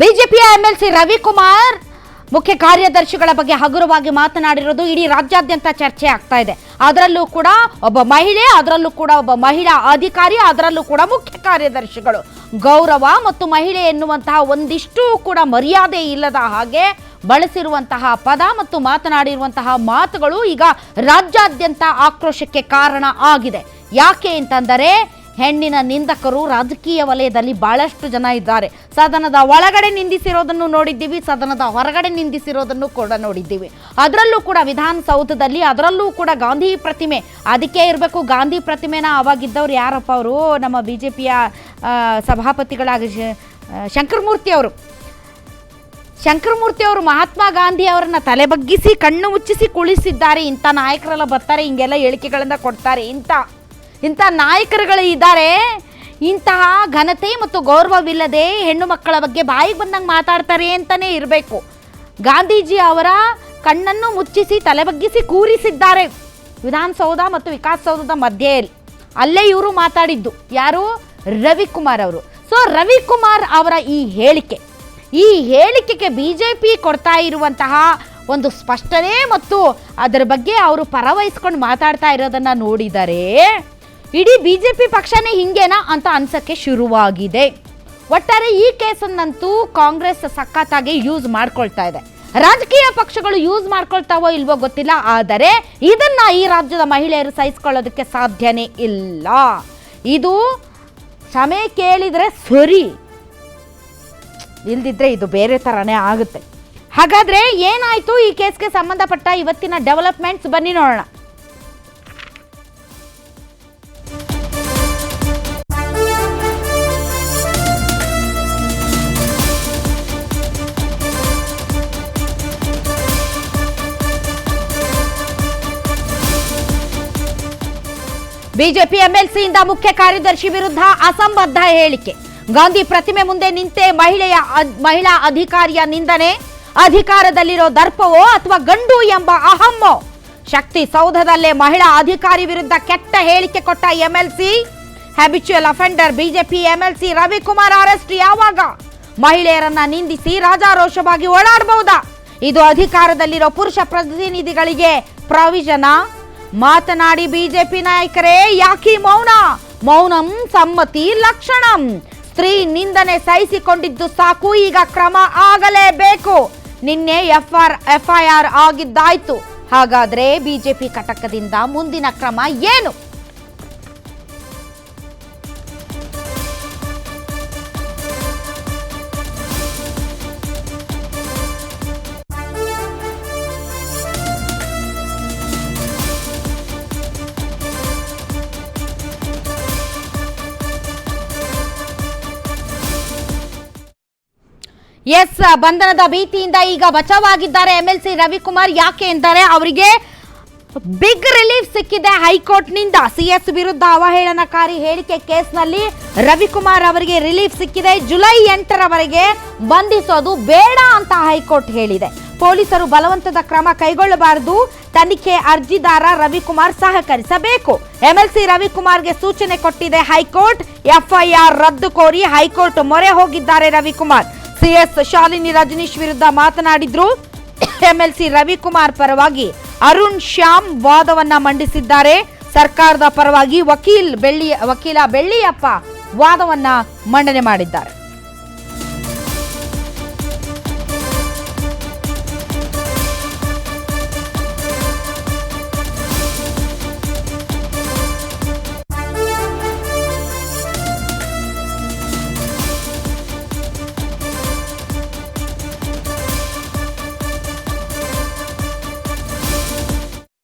ಬಿಜೆಪಿಯ ಎಂಎಲ್ಸಿ ರವಿಕುಮಾರ್ ಮುಖ್ಯ ಕಾರ್ಯದರ್ಶಿಗಳ ಬಗ್ಗೆ ಹಗುರವಾಗಿ ಮಾತನಾಡಿರೋದು ಇಡೀ ರಾಜ್ಯಾದ್ಯಂತ ಚರ್ಚೆ ಆಗ್ತಾ ಇದೆ. ಅದರಲ್ಲೂ ಕೂಡ ಒಬ್ಬ ಮಹಿಳೆ, ಅದರಲ್ಲೂ ಕೂಡ ಒಬ್ಬ ಮಹಿಳಾ ಅಧಿಕಾರಿ, ಅದರಲ್ಲೂ ಕೂಡ ಮುಖ್ಯ ಕಾರ್ಯದರ್ಶಿಗಳು ಗೌರವ ಮತ್ತು ಮಹಿಳೆ ಎನ್ನುವಂತಹ ಒಂದಿಷ್ಟು ಕೂಡ ಮರ್ಯಾದೆ ಇಲ್ಲದ ಹಾಗೆ ಬಳಸಿರುವಂತಹ ಪದ ಮತ್ತು ಮಾತನಾಡಿರುವಂತಹ ಮಾತುಗಳು ಈಗ ರಾಜ್ಯಾದ್ಯಂತ ಆಕ್ರೋಶಕ್ಕೆ ಕಾರಣ ಆಗಿದೆ. ಯಾಕೆ ಅಂತಂದರೆ ಹೆಣ್ಣಿನ ನಿಂದಕರು ರಾಜಕೀಯ ವಲಯದಲ್ಲಿ ಬಹಳಷ್ಟು ಜನ ಇದ್ದಾರೆ. ಸದನದ ಒಳಗಡೆ ನಿಂದಿಸಿರೋದನ್ನು ನೋಡಿದ್ದೀವಿ, ಸದನದ ಹೊರಗಡೆ ನಿಂದಿಸಿರೋದನ್ನು ಕೂಡ ನೋಡಿದ್ದೀವಿ. ಅದರಲ್ಲೂ ಕೂಡ ವಿಧಾನಸೌಧದಲ್ಲಿ, ಅದರಲ್ಲೂ ಕೂಡ ಗಾಂಧಿ ಪ್ರತಿಮೆ, ಅದಕ್ಕೆ ಇರಬೇಕು ಗಾಂಧಿ ಪ್ರತಿಮೆನ ಆವಾಗಿದ್ದವ್ರು ಯಾರಪ್ಪ ಅವರು, ನಮ್ಮ ಬಿಜೆಪಿಯ ಸಭಾಪತಿಗಳಾಗಿ ಶಂಕರಮೂರ್ತಿ ಅವರು ಮಹಾತ್ಮ ಗಾಂಧಿ ಅವರನ್ನ ತಲೆ ಬಗ್ಗಿಸಿ ಕಣ್ಣು ಮುಚ್ಚಿಸಿ ಕುಳಿಸಿದ್ದಾರೆ. ಇಂಥ ನಾಯಕರೆಲ್ಲ ಬರ್ತಾರೆ, ಹಿಂಗೆಲ್ಲ ಹೇಳಿಕೆಗಳಿಂದ ಕೊಡ್ತಾರೆ. ಇಂಥ ನಾಯಕರುಗಳು ಇದ್ದಾರೆ. ಇಂತಹ ಘನತೆ ಮತ್ತು ಗೌರವವಿಲ್ಲದೆ ಹೆಣ್ಣು ಮಕ್ಕಳ ಬಗ್ಗೆ ಬಾಯಿಗೆ ಬಂದಂಗೆ ಮಾತಾಡ್ತಾರೆ ಅಂತಲೇ ಇರಬೇಕು. ಗಾಂಧೀಜಿ ಅವರ ಕಣ್ಣನ್ನು ಮುಚ್ಚಿಸಿ ತಲೆ ಬಗ್ಗಿಸಿ ಕೂರಿಸಿದ್ದಾರೆ ವಿಧಾನಸೌಧ ಮತ್ತು ವಿಕಾಸಸೌಧದ ಮಧ್ಯೆಯಲ್ಲಿ. ಅಲ್ಲೇ ಇವರು ಮಾತಾಡಿದ್ದು ಯಾರು? ರವಿಕುಮಾರ್ ಅವರು. ಸೊ ರವಿಕುಮಾರ್ ಅವರ ಈ ಹೇಳಿಕೆಗೆ ಬಿಜೆಪಿ ಕೊಡ್ತಾ ಇರುವಂತಹ ಒಂದು ಸ್ಪಷ್ಟನೆ ಮತ್ತು ಅದರ ಬಗ್ಗೆ ಅವರು ಪರವಹಿಸ್ಕೊಂಡು ಮಾತಾಡ್ತಾ ಇರೋದನ್ನ ನೋಡಿದರೆ ಇಡೀ ಬಿಜೆಪಿ ಪಕ್ಷನೇ ಹಿಂಗೇನಾ ಅಂತ ಅನ್ಸಕ್ಕೆ ಶುರುವಾಗಿದೆ. ಒಟ್ಟಾರೆ ಈ ಕೇಸನ್ನಂತೂ ಕಾಂಗ್ರೆಸ್ ಸಖತ್ತಾಗಿ ಯೂಸ್ ಮಾಡ್ಕೊಳ್ತಾ ಇದೆ. ರಾಜಕೀಯ ಪಕ್ಷಗಳು ಯೂಸ್ ಮಾಡ್ಕೊಳ್ತಾವೋ ಇಲ್ವೋ ಗೊತ್ತಿಲ್ಲ, ಆದರೆ ಇದನ್ನ ಈ ರಾಜ್ಯದ ಮಹಿಳೆಯರು ಸಹಿಸ್ಕೊಳ್ಳೋದಕ್ಕೆ ಸಾಧ್ಯನೇ ಇಲ್ಲ. ಇದು ಕ್ಷಮೆ ಕೇಳಿದ್ರೆ ಸರಿ, ಇಲ್ದಿದ್ರೆ ಇದು ಬೇರೆ ಥರನೇ ಆಗುತ್ತೆ. ಹಾಗಾದ್ರೆ ಏನಾಯ್ತು ಈ ಕೇಸ್ಗೆ ಸಂಬಂಧಪಟ್ಟ ಇವತ್ತಿನ ಡೆವಲಪ್ಮೆಂಟ್ಸ್ ಬನ್ನಿ ನೋಡೋಣ. ಬಿಜೆಪಿ ಎಂಎಲ್ಸಿಯಿಂದ ಮುಖ್ಯ ಕಾರ್ಯದರ್ಶಿ ವಿರುದ್ಧ ಅಸಂಬದ್ಧ ಹೇಳಿಕೆ. ಗಾಂಧಿ ಪ್ರತಿಮೆ ಮುಂದೆ ನಿಂತೆ ಮಹಿಳಾ ಅಧಿಕಾರಿಯ ನಿಂದನೆ. ಅಧಿಕಾರದಲ್ಲಿರೋ ದರ್ಪವೋ ಅಥವಾ ಗಂಡು ಎಂಬ ಅಹಮ್ಮೋ? ಶಕ್ತಿ ಸೌಧದಲ್ಲೇ ಮಹಿಳಾ ಅಧಿಕಾರಿ ವಿರುದ್ಧ ಕೆಟ್ಟ ಹೇಳಿಕೆ ಕೊಟ್ಟ MLC. Habitual offender BJP MLC Ravikumar arrest ಯಾವಾಗ? ಮಹಿಳೆಯರನ್ನ ನಿಂದಿಸಿ ರಾಜಾರೋಷವಾಗಿ ಓಡಾಡಬಹುದಾ? ಇದು ಅಧಿಕಾರದಲ್ಲಿರೋ ಪುರುಷ ಪ್ರತಿನಿಧಿಗಳಿಗೆ ಪ್ರಾವಿಷನಾ? ಮಾತನಾಡಿ ಬಿಜೆಪಿ ನಾಯಕರೇ ಯಾಕೆ ಮೌನಂ ಸಮ್ಮತಿ ಲಕ್ಷಣಂ. ಸ್ತ್ರೀ ನಿಂದನೆ ಸಹಿಸಿಕೊಂಡಿದ್ದು ಸಾಕು, ಈಗ ಕ್ರಮ ಆಗಲೇಬೇಕು. ನಿನ್ನೆ ಎಫ್ಐಆರ್ ಆಗಿದ್ದಾಯ್ತು. ಹಾಗಾದ್ರೆ ಬಿಜೆಪಿ ಘಟಕದಿಂದ ಮುಂದಿನ ಕ್ರಮ ಏನು? ಎಸ್, ಬಂಧನದ ಭೀತಿಯಿಂದ ಈಗ ಬಚಾವಾಗಿದ್ದಾರೆ ಎಂಎಲ್ಸಿ ರವಿಕುಮಾರ್. ಯಾಕೆ ಎಂದರೆ ಅವರಿಗೆ ಬಿಗ್ ರಿಲೀಫ್ ಸಿಕ್ಕಿದೆ ಹೈಕೋರ್ಟ್ನಿಂದ. ಸಿಎಸ್ ವಿರುದ್ಧ ಅವಹೇಳನಕಾರಿ ಹೇಳಿಕೆ ಕೇಸ್ನಲ್ಲಿ ರವಿಕುಮಾರ್ ಅವರಿಗೆ ರಿಲೀಫ್ ಸಿಕ್ಕಿದೆ. ಜುಲೈ 8ರವರೆಗೆ ಬಂಧಿಸೋದು ಬೇಡ ಅಂತ ಹೈಕೋರ್ಟ್ ಹೇಳಿದೆ. ಪೊಲೀಸರು ಬಲವಂತದ ಕ್ರಮ ಕೈಗೊಳ್ಳಬಾರದು. ತನಿಖೆ ಅರ್ಜಿದಾರ ರವಿಕುಮಾರ್ ಸಹಕರಿಸಬೇಕು. ಎಂಎಲ್ಸಿ ರವಿಕುಮಾರ್ಗೆ ಸೂಚನೆ ಕೊಟ್ಟಿದೆ ಹೈಕೋರ್ಟ್. ಎಫ್ಐಆರ್ ರದ್ದು ಕೋರಿ ಹೈಕೋರ್ಟ್ ಮೊರೆ ಹೋಗಿದ್ದಾರೆ ರವಿಕುಮಾರ್. ಸಿಎಸ್ ಶಾಲಿನಿ ರಜನೀಶ್ ವಿರುದ್ಧ ಮಾತನಾಡಿದ್ರು. ಎಂಎಲ್ಸಿ ರವಿಕುಮಾರ್ ಪರವಾಗಿ ಅರುಣ್ ಶ್ಯಾಮ್ ವಾದವನ್ನ ಮಂಡಿಸಿದ್ದಾರೆ. ಸರ್ಕಾರದ ಪರವಾಗಿ ವಕೀಲ ಬೆಳ್ಳಿಯಪ್ಪ ವಾದವನ್ನ ಮಂಡನೆ ಮಾಡಿದ್ದಾರೆ.